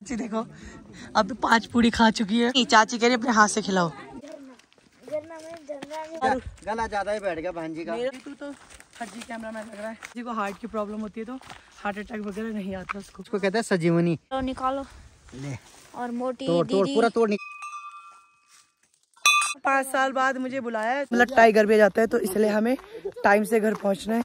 जी देखो अभी 5 पूड़ी खा चुकी है। चाची कह रही अपने हाथ से खिलाओ। गला ज्यादा ही बैठ गया बहन जी का। तो फर्जी कैमरा मैन लग रहा है। किसी को हार्ट की प्रॉब्लम होती है तो हार्ट अटैक वगैरह नहीं आता उसको। उसको कहते हैं सजीवनी। तो निकालो ले और मोटी तोड़ पूरा तोड़। 5 साल बाद मुझे बुलाया है, मतलब टाइगर भी जाता है तो इसलिए हमें टाइम से घर पहुंचना है।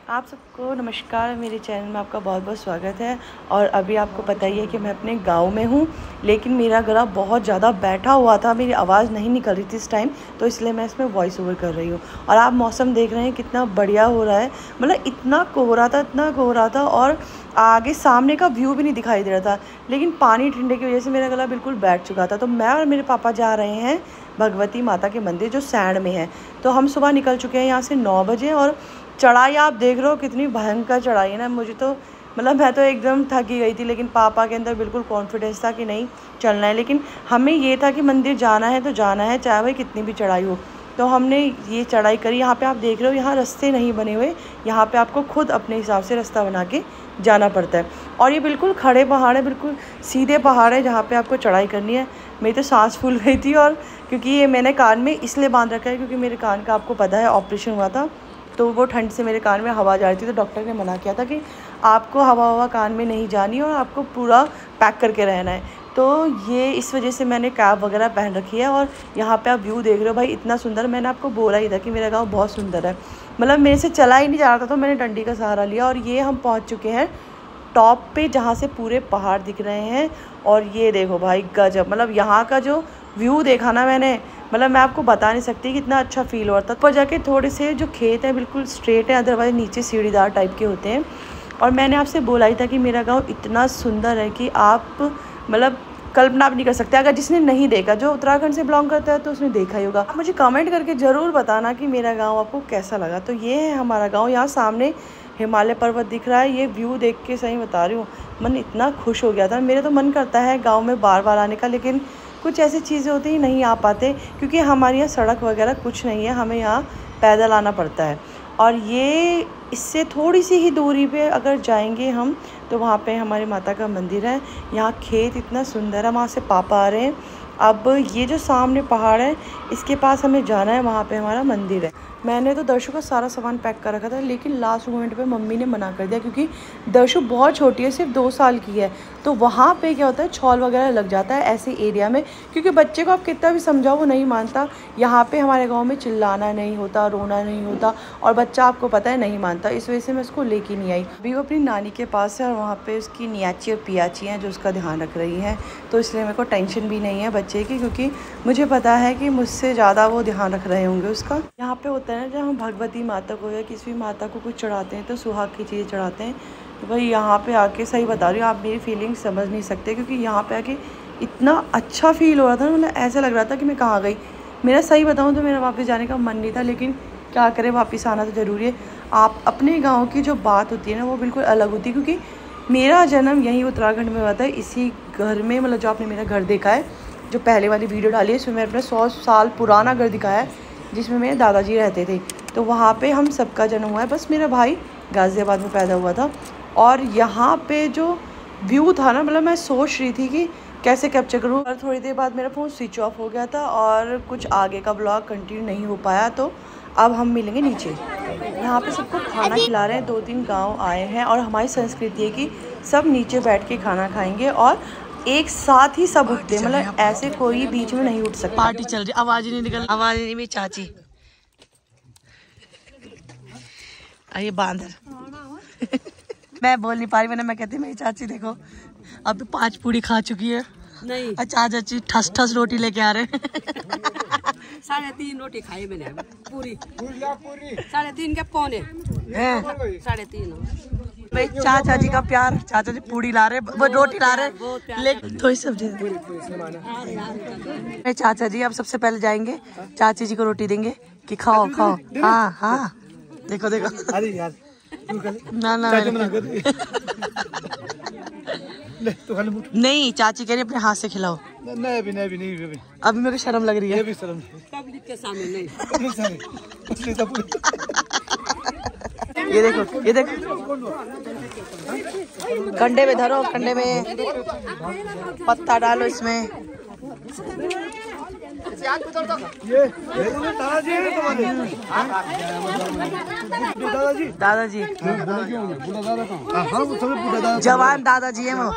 आप सबको नमस्कार, मेरे चैनल में आपका बहुत बहुत स्वागत है। और अभी आपको पता ही है कि मैं अपने गांव में हूँ, लेकिन मेरा गला बहुत ज़्यादा बैठा हुआ था, मेरी आवाज़ नहीं निकल रही थी इस टाइम, तो इसलिए मैं इसमें वॉइस ओवर कर रही हूँ। और आप मौसम देख रहे हैं कितना बढ़िया हो रहा है, मतलब इतना कोहरा था और आगे सामने का व्यू भी नहीं दिखाई दे रहा था, लेकिन पानी ठंडे की वजह से मेरा गला बिल्कुल बैठ चुका था। तो मैं और मेरे पापा जा रहे हैं भगवती माता के मंदिर जो सैंड में है। तो हम सुबह निकल चुके हैं यहाँ से 9 बजे। और चढ़ाई आप देख रहे हो कितनी भयंकर चढ़ाई है ना। मुझे तो मतलब मैं तो एकदम थकी गई थी, लेकिन पापा के अंदर बिल्कुल कॉन्फिडेंस था कि नहीं चलना है। लेकिन हमें ये था कि मंदिर जाना है तो जाना है, चाहे भाई कितनी भी चढ़ाई हो। तो हमने ये चढ़ाई करी। यहाँ पे आप देख रहे हो यहाँ रास्ते नहीं बने हुए, यहाँ पे आपको खुद अपने हिसाब से रास्ता बना के जाना पड़ता है। और ये बिल्कुल खड़े पहाड़ है, बिल्कुल सीधे पहाड़ है जहाँ पे आपको चढ़ाई करनी है। मेरी तो सांस फूल गई थी, और क्योंकि ये मैंने कान में इसलिए बांध रखा है क्योंकि मेरे कान का आपको पता है ऑपरेशन हुआ था, तो वो ठंड से मेरे कान में हवा जा रही थी। तो डॉक्टर ने मना किया था कि आपको हवा कान में नहीं जानी और आपको पूरा पैक करके रहना है। तो ये इस वजह से मैंने कैप वगैरह पहन रखी है। और यहाँ पे आप व्यू देख रहे हो भाई, इतना सुंदर। मैंने आपको बोला ही था कि मेरा गांव बहुत सुंदर है, मतलब मेरे से चला ही नहीं जा रहा था, तो मैंने डंडी का सहारा लिया। और ये हम पहुँच चुके हैं टॉप पे, जहाँ से पूरे पहाड़ दिख रहे हैं। और ये देखो भाई गजब, मतलब यहाँ का जो व्यू देखा ना मैंने, मतलब मैं आपको बता नहीं सकती कितना अच्छा फील हो रहा था। ऊपर जाके थोड़े से जो खेत हैं बिल्कुल स्ट्रेट है, अदरवाइज नीचे सीढ़ीदार टाइप के होते हैं। और मैंने आपसे बोला ही था कि मेरा गांव इतना सुंदर है कि आप मतलब कल्पना भी नहीं कर सकते। अगर जिसने नहीं देखा, जो उत्तराखंड से बिलोंग करता है तो उसने देखा ही होगा। आप मुझे कमेंट करके ज़रूर बताना कि मेरा गाँव आपको कैसा लगा। तो ये है हमारा गाँव, यहाँ सामने हिमालय पर्वत दिख रहा है। ये व्यू देख के सही बता रही हूँ, मन इतना खुश हो गया था। मेरे तो मन करता है गाँव में बार बार आने का, लेकिन कुछ ऐसी चीज़ें होती हैं नहीं आ पाते, क्योंकि हमारे यहाँ सड़क वगैरह कुछ नहीं है, हमें यहाँ पैदल आना पड़ता है। और ये इससे थोड़ी सी ही दूरी पे अगर जाएंगे हम तो वहाँ पे हमारी माता का मंदिर है। यहाँ खेत इतना सुंदर है, वहाँ से पापा आ रहे हैं। अब ये जो सामने पहाड़ है इसके पास हमें जाना है, वहाँ पे हमारा मंदिर है। मैंने तो दर्शु का सारा सामान पैक कर रखा था, लेकिन लास्ट मोमेंट पे मम्मी ने मना कर दिया, क्योंकि दर्शु बहुत छोटी है, सिर्फ 2 साल की है। तो वहाँ पे क्या होता है, छौल वगैरह लग जाता है ऐसे एरिया में, क्योंकि बच्चे को आप कितना भी समझाओ वो नहीं मानता। यहाँ पे हमारे गाँव में चिल्लाना नहीं होता, रोना नहीं होता, और बच्चा आपको पता है नहीं मानता। इस वजह से मैं उसको लेके नहीं आई। अभी वो अपनी नानी के पास है, और वहाँ पर उसकी नियाची और पियाची हैं जो उसका ध्यान रख रही हैं। तो इसलिए मेरे को टेंशन भी नहीं है बच्चे की, क्योंकि मुझे पता है कि मुझसे ज़्यादा वो ध्यान रख रहे होंगे उसका। यहाँ पे होता है ना, जब हम भगवती माता को या किसी भी माता को कुछ चढ़ाते हैं तो सुहाग की चीज़ें चढ़ाते हैं। तो भाई यहाँ पे आके सही बता रही हूँ, आप मेरी फीलिंग्स समझ नहीं सकते, क्योंकि यहाँ पे आके इतना अच्छा फील हो रहा था, मतलब ऐसा लग रहा था कि मैं कहाँ गई। मेरा सही बताऊँ तो मेरा वापस जाने का मन नहीं था, लेकिन क्या करें, वापस आना तो ज़रूरी है। आप अपने गाँव की जो बात होती है ना वो बिल्कुल अलग होती है, क्योंकि मेरा जन्म यहीं उत्तराखंड में हुआ था, इसी घर में। मतलब जो आपने मेरा घर देखा है, जो पहले वाली वीडियो डाली है, इसमें मैंने अपना 100 साल पुराना घर दिखाया है, जिसमें मेरे दादाजी रहते थे। तो वहाँ पे हम सबका जन्म हुआ है, बस मेरा भाई गाज़ियाबाद में पैदा हुआ था। और यहाँ पे जो व्यू था ना, मतलब मैं सोच रही थी कि कैसे कैप्चर करूँ, और थोड़ी देर बाद मेरा फ़ोन स्विच ऑफ हो गया था और कुछ आगे का ब्लॉग कंटिन्यू नहीं हो पाया। तो अब हम मिलेंगे नीचे। यहाँ पे सबको खाना खिला रहे हैं, 2-3 गाँव आए हैं, और हमारी संस्कृति है कि सब नीचे बैठ के खाना खाएँगे और एक साथ ही सब उठते, मतलब ऐसे कोई बीच में नहीं उठ सकता। पार्टी चल रही, आवाज़ ही नहीं निकल, आवाज़ नहीं। मेरी चाची ये बांदर मैं बोल नहीं पा रही, मैंने मैं कहती मेरी चाची देखो अभी 5 पूड़ी खा चुकी है। नहीं अच्छा चाची ठस रोटी लेके आ रहे हैं। 3.5 रोटी खाई मैंने पूरी 3.5 के पौने 3.5। भाई चाचा जी का प्यार, चाचा जी पूड़ी ला रहे, वो रोटी ला रहे, लेकिन थोड़ी सब्जी। चाचा जी अब सबसे पहले जाएंगे, चाची जी को रोटी देंगे कि खाओ खाओ। हाँ हाँ देखो देखो, अरे यार ना नहीं, चाची कह रही अपने हाथ से खिलाओ। नहीं अभी मेरे को शर्म लग रही है। पब्लिक के सामने नहीं। ये देखो कंडे में धरो, कंडे में पत्ता डालो इसमें। दादाजी जवान दादाजी है वो।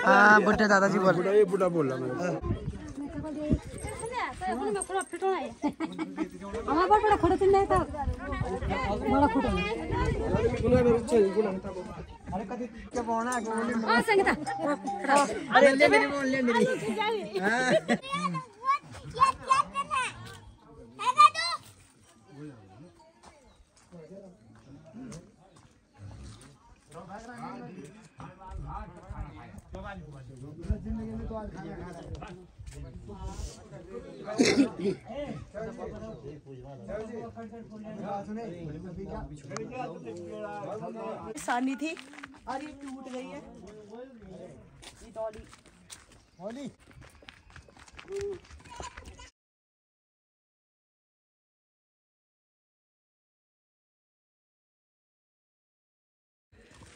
हाँ बुढ़े दादाजी बोल रहा। सानी थी और ये टूट गई है।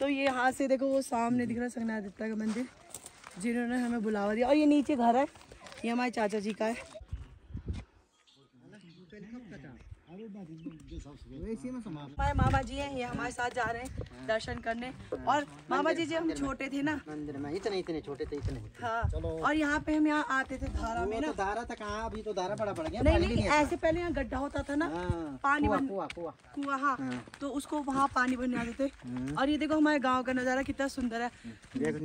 तो ये यहाँ से देखो वो सामने दिख रहा है संगनादित्य का मंदिर, जिन्होंने हमें बुलावा दिया। और ये नीचे घर है, ये हमारे चाचा जी का है। हमारे मामा जी हैं, ये हमारे साथ जा रहे हैं दर्शन करने। और मामा जी हम छोटे थे ना मंदिर में, इतने छोटे थे इतने। हाँ, और यहाँ पे हम यहाँ आते थे धारा में ना। तो धारा था कहाँ, अभी तो धारा बड़ा पड़ गया। नहीं ऐसे पहले यहाँ गड्ढा होता था ना, पानी कुआं। हाँ, तो उसको वहाँ पानी भरने आते थे। और ये देखो हमारे गाँव का नजारा कितना सुंदर है।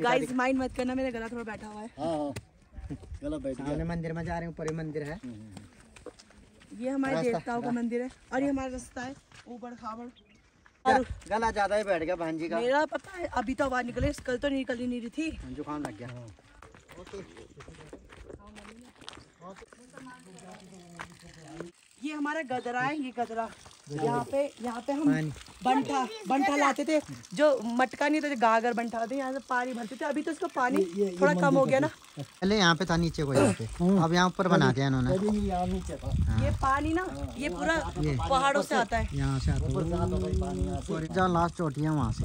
गाइस माइंड मत करना, मेरा गला थोड़ा बैठा हुआ है। मंदिर में जा रहे हैं, ऊपर मंदिर है। ये हमारे देवताओं का मंदिर है और ये हमारा रास्ता है ऊपर खाबड़। और गला ज्यादा ही बैठ गया बहन जी का। मेरा पता है, अभी तो आवाज निकले, कल तो निकल ही नहीं रही थी, जुकाम लग गया। ये हमारा गदरा है, ये गदरा। यहाँ पे हम बंठा लाते थे, जो मटका नहीं था, जो गागर बंठा लाते, यहाँ से पानी भरते थे। अभी तो इसका पानी थोड़ा कम हो गया ना। पहले यहाँ पे था नीचे को, यहाँ पे अब यहाँ ऊपर बना दिया इन्होंने। ये पानी ना ये पूरा पहाड़ों से आता है, यहाँ से आता है जहाँ लास्ट चोटी है वहाँ से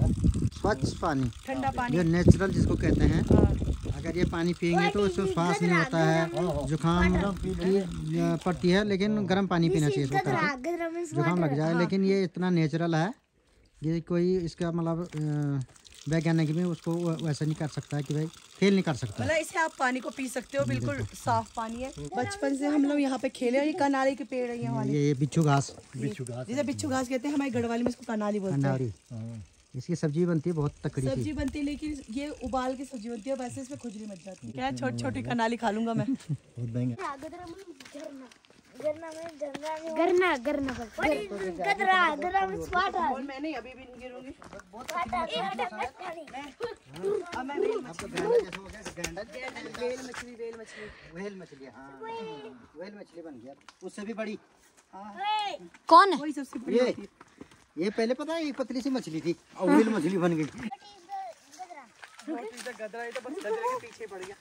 स्वच्छ पानी, ठंडा पानी, जो नेचुरल जिसको कहते हैं। अगर ये पानी पियेंगे तो उससे श्वास नहीं होता है, जुकाम की पड़ती है, लेकिन गर्म पानी पीना चाहिए इसको करके, जुकाम लग जाए। लेकिन ये इतना नेचुरल है, ये कोई इसका मतलब वैज्ञानिक भी उसको वैसा नहीं कर सकता है कि भाई फेल नहीं कर सकता। मतलब इसे आप पानी को पी सकते हो, बिल्कुल साफ पानी है। बचपन से हम लोग यहाँ पे खेले। और ये कनाली के पेड़ है ये बिच्छू घास, जिसे बिच्छू घास कहते हैं, हमारे गढ़वाली में इसको कनाली बोलते हैं। इसकी सब्जी बनती है, बहुत तकड़ी सब्जी बनती है, लेकिन ये उबाल के सब्जी बनती है, वैसे इसमें खुजली मच जाती है। क्या छोटी छोटी कनाली खा लूंगा मैं। और मैंने अभी भी नहीं गिरूंगी। वेल मछली बन गया, उससे भी बड़ी। कौन है? वही सबसे बड़ी। ये पहले पता है, ये पतली सी मछली थी और वेल मछली बन गई। गदरा है तो बस गदरे के पीछे पड़ गया।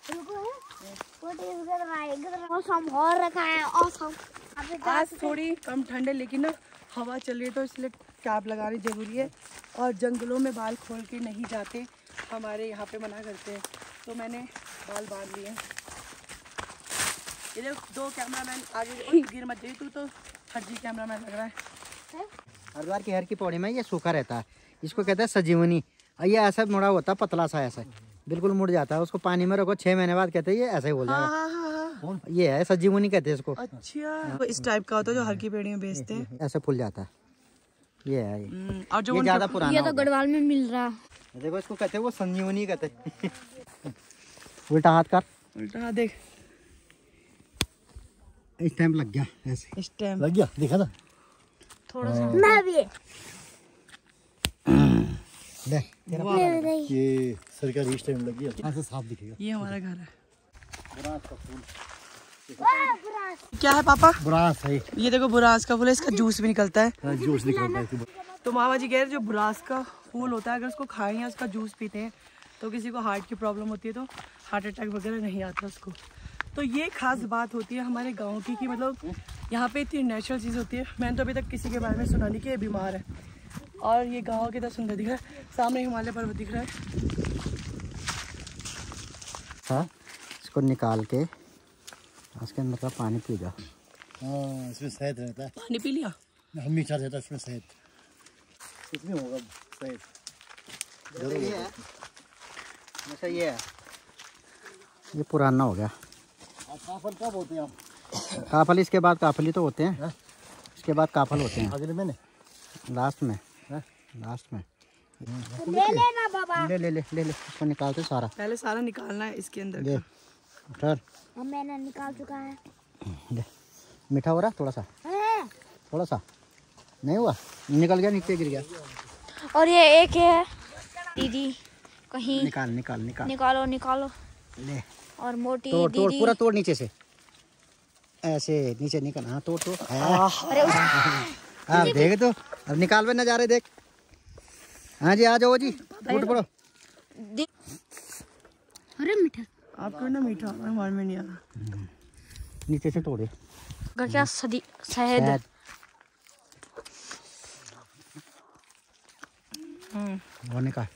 आज थोड़ी कम ठंड है, लेकिन ना हवा चल रही है, तो इसलिए कैप लगानी जरूरी है। और जंगलों में बाल खोल के नहीं जाते, हमारे यहाँ पे मना करते हैं, तो मैंने बाल बांध लिए। ये दो कैमरामैन आगे गिर मत जाइए, तू तो फर्जी कैमरामैन लग रहा है। हरिद्वार की हर की पौड़ी में ये सूखा रहता है, इसको कहते हैं सजीवनी। और ये ऐसा मुड़ा होता है, पतला सा ऐसा बिल्कुल मुड़ जाता है। उसको पानी में रखो 6 महीने बाद कहते हैं ये ऐसा ही हो जाएगा। ये है सजीवनी कहते हैं इसको। अच्छा, तो इस टाइप का होता है जो हर की पेड़ी में बेचते हैं, ऐसे फूल जाता है। ये है और जो ज्यादा पुराना, ये तो गढ़वाल में मिल रहा। देखो इसको कहते हैं वो संजीवनी कहते हैं। उल्टा हाथ कर, उल्टा हाथ देख, इस टाइम लग गया, ऐसे इस टाइम लग गया, देखा था थोड़ा सा। मैं भी ये सरकारी इस टाइम लगी है, ऐसे साफ दिखेगा। ये हमारा घर है। क्या है पापा? बुरास है। ये देखो बुरास का फूल है, इसका जूस भी निकलता है। जूस निकलता है। तो मामा जी कह रहे जो बुरास का फूल होता है, अगर उसको खाएं या उसका जूस पीते हैं तो किसी को हार्ट की प्रॉब्लम होती है तो हार्ट अटैक वगैरह नहीं आता उसको। तो ये खास बात होती है हमारे गाँव की, कि मतलब यहाँ पे इतनी नेचुरल चीज़ होती है। मैंने तो अभी तक किसी के बारे में सुना नहीं कि ये बीमार है। और ये गाँव कितना सुंदर दिख रहा है। सामने हिमालय पर्वत दिख रहा है। हाँ, इसको निकाल के इसके अंदर का पानी पी जाओ। हाँ, इसमें शहद रहता है। पानी पी लिया? मीठा रहता है इसमें शहद। कितनी होगा शहद? ये है, ऐसा ये है, ये पुराना हो गया। काफल कब होते हैं आप? काफल इसके बाद काफली तो होते हैं, इसके बाद काफल होते हैं अगले महीने लास्ट में। लास्ट में ले लेना बाबा, ले ले ले ले ले इसको निकालते सारा। पहले सारा निकालना है इसके अंदर ले उठर, मैंने निकाल चुका है। ले मीठा हो रहा थोड़ा सा, थोड़ा सा नहीं हुआ, निकल गया, नीचे गिर गया। और ये एक है दीदी, कहीं निकाल निकाल निकाल, निकालो निकालो। ले और मोटी तोड़ तोड़, दीदी पूरा तोड़ नीचे से, ऐसे नीचे निकल। हाँ तोड़ तोड़, अरे हाँ देख तो, अब निकाल में नजारे देख। हाँ जी आ जाओ जी, उठ पड़ो। अरे मीठा, आपको ना मीठा हमारे में नहीं आ रहा। नीचे से तोड़े क्या शहद। शायद। वो निकाल,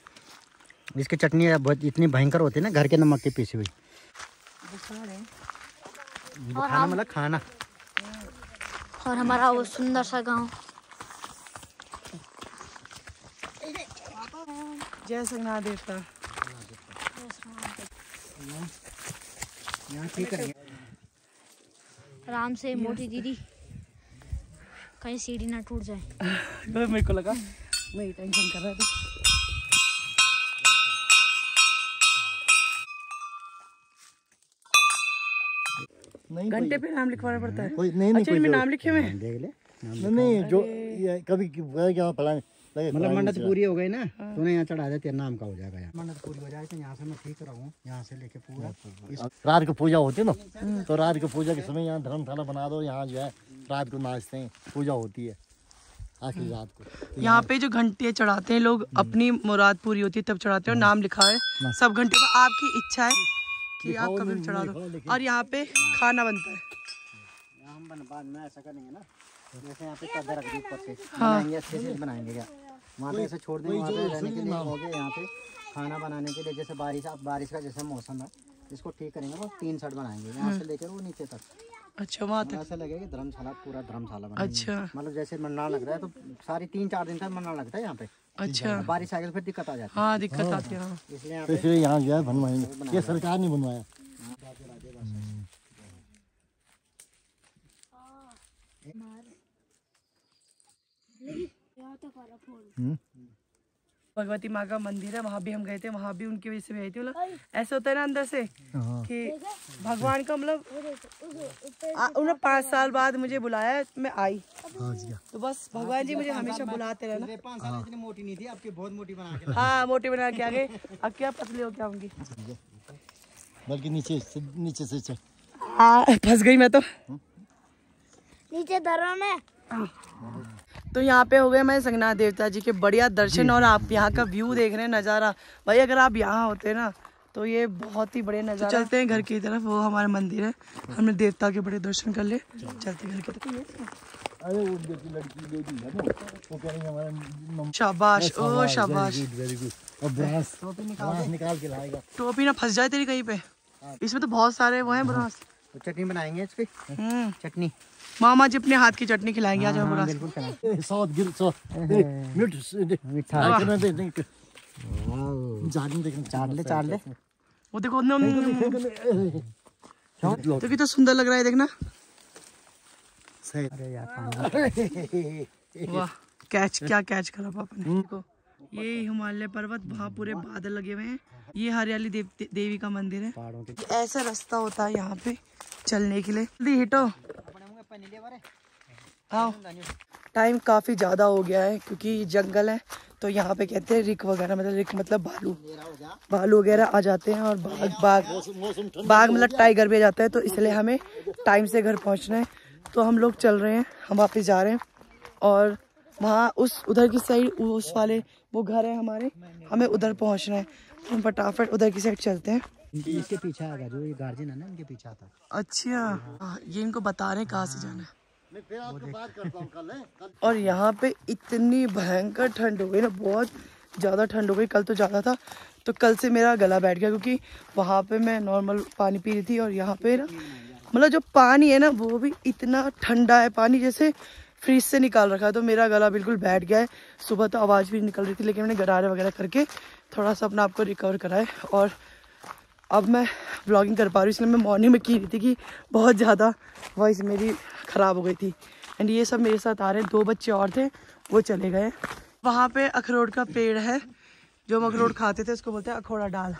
इसकी चटनी बहुत इतनी भयंकर होती है ना, घर के नमक की पीसी हुई। खाना मतलब खाना। और हमारा वो सुंदर सा गांव। जय संगनाथ देवता। यहाँ ठीक करेंगे। आराम से मोटी दीदी, कहीं सीढ़ी ना टूट जाए। मेरे को लगा मैं टेंशन कर रहा था। नहीं, घंटे पे नाम लिखवाना पड़ता है? कोई नहीं अच्छा, इनमें नाम लिखे हुए हैं? देख ले, नहीं जो ये कभी फलाने मतलब मन्नत पूरी हो गई ना, तूने यहाँ चढ़ा दे, तेरा नाम का हो जाएगा। यहाँ मन्नत पूरी हो जाए तो यहाँ से मैं ठीक रहूँ, यहाँ से लेके पूरा रात को पूजा होती है ना, तो रात को पूजा के समय यहाँ धर्मशाला बना दो, यहाँ जो है रात को नाचते हैं, पूजा होती है आखिरी रात को। यहाँ पे जो घंटे चढ़ाते हैं लोग, अपनी मुराद पूरी होती है तब चढ़ाते हैं, और नाम लिखा है सब घंटे पर। आपकी इच्छा है कि आप कभी भी चढ़ा दो। और यहाँ पे खाना बनता है। हम बाद में ऐसा करेंगे ना, जैसे यहाँ पे चादर रख दी ऊपर से, बनाएंगे अच्छे से बनाएंगे। क्या वहाँ पे ऐसे छोड़ देंगे, वहाँ पे रहने के लिए हो गया। यहाँ पे खाना बनाने के लिए, जैसे बारिश का जैसा मौसम है, इसको ठीक करेंगे। वो 3 सेट बनाएंगे, यहाँ से लेकर वो नीचे तक। अच्छा, वहाँ तक ऐसा लगेगा धर्मशाला, पूरा धर्मशाला बनाएंगे। अच्छा, मतलब जैसे मन्नाल लग रहा है तो सारी 3-4 दिन तक मन्नाल लगता है यहाँ पे। अच्छा, बारिश आ गई तो फिर दिक्कत आ जाती हाँ दिक्कत आती है। हाँ। है, इसलिए यहाँ तो इसलिए यहाँ जो है बनवाएंगे, ये सरकार ने बनवाया। भगवती माँ का मंदिर है, वहाँ भी हम गए थे। वहाँ भी उनकी वजह से भी आई थी। मतलब ऐसा होता है ना अंदर से कि भगवान का मतलब उन्होंने 5 साल बाद मुझे बुलाया, मैं आई। तो बस भगवान जी मुझे हमेशा बुलाते रहना। 5 साल इतनी मोटी नहीं थी, आपकी बहुत मोटी बना के। हाँ, मोटी बना के आ गए। अब क्या पतली हो क्या होंगी? बल्कि नीचे से चल। हाँ, फंस गई मैं तो। नीचे धरो में। तो यहाँ पे हो गए मैं संगनाथ देवता जी के बढ़िया दर्शन, और आप यहाँ का व्यू देख रहे हैं, नज़ारा। भाई अगर आप यहाँ होते ना तो ये बहुत ही बढ़िया नज़ारा। तो चलते हैं घर की तरफ, वो हमारा मंदिर है। हमने देवता के बड़े दर्शन कर लिए, चलते घर की तरफ। अरे वो लड़की लेडी है ना, वो कह रही है हमारा शाबाश, ओ शाबाश। Very good. और ब्रास निकाल के लाएगा। टोपी ना फंस जाए तेरी कहीं पे। इसमें तो बहुत सारे वो हैं ब्रास। तो चटनी बनाएंगे इसकी, चटनी। मामा जी अपने हाथ की चटनी खिलाएंगे आज ब्रास। बिल्कुल मीठा चाट ले। वो देखो तो कितना सुंदर लग रहा है, देखना। अरे यार, वाह, क्या कैच करा पापा ने। देखो ये हिमालय पर्वत, वहाँ पूरे बादल लगे हुए हैं। ये हरियाली देवी का मंदिर है। ऐसा रास्ता होता है यहाँ पे चलने के लिए। जल्दी हिटो, आओ। टाइम काफ़ी ज़्यादा हो गया है क्योंकि जंगल है, तो यहाँ पे कहते हैं रिक वगैरह, मतलब रिक मतलब भालू वगैरह आ जाते हैं, और बाघ मतलब टाइगर भी आ जाता है। तो इसलिए हमें टाइम से घर पहुँचना है। तो हम लोग चल रहे हैं, हम वापस जा रहे हैं। और वहाँ उधर की साइड उस वाले वो घर है हमारे, हमें उधर पहुँचना है। हम फटाफट उधर की साइड चलते हैं। इसके पीछे आएगा, जो ये गार्जियन है ना, इनके पीछे आता है। अच्छा, ये इनको बता रहे हैं कहाँ से जाना है। फिर आपको बात करता हूँ कल। और यहाँ पे इतनी भयंकर ठंड हो गई ना, बहुत ज़्यादा ठंड हो गई। कल तो ज़्यादा था, तो कल से मेरा गला बैठ गया, क्योंकि वहाँ पे मैं नॉर्मल पानी पी रही थी और यहाँ पे ना मतलब जो पानी है ना वो भी इतना ठंडा है, पानी जैसे फ्रीज से निकाल रखा है। तो मेरा गला बिल्कुल बैठ गया है। सुबह तो आवाज़ भी निकल रही थी, लेकिन मैंने गरारे वगैरह करके थोड़ा सा अपना आपको रिकवर करा है। और अब मैं व्लॉगिंग कर पा रही हूँ, इसलिए मैं मॉर्निंग में की रही थी कि बहुत ज़्यादा वॉइस मेरी ख़राब हो गई थी। एंड ये सब मेरे साथ आ रहे हैं, 2 बच्चे और थे, वो चले गए। वहाँ पे अखरोट का पेड़ है, जो हम अखरोट खाते थे उसको बोलते हैं अखोड़ा डाल।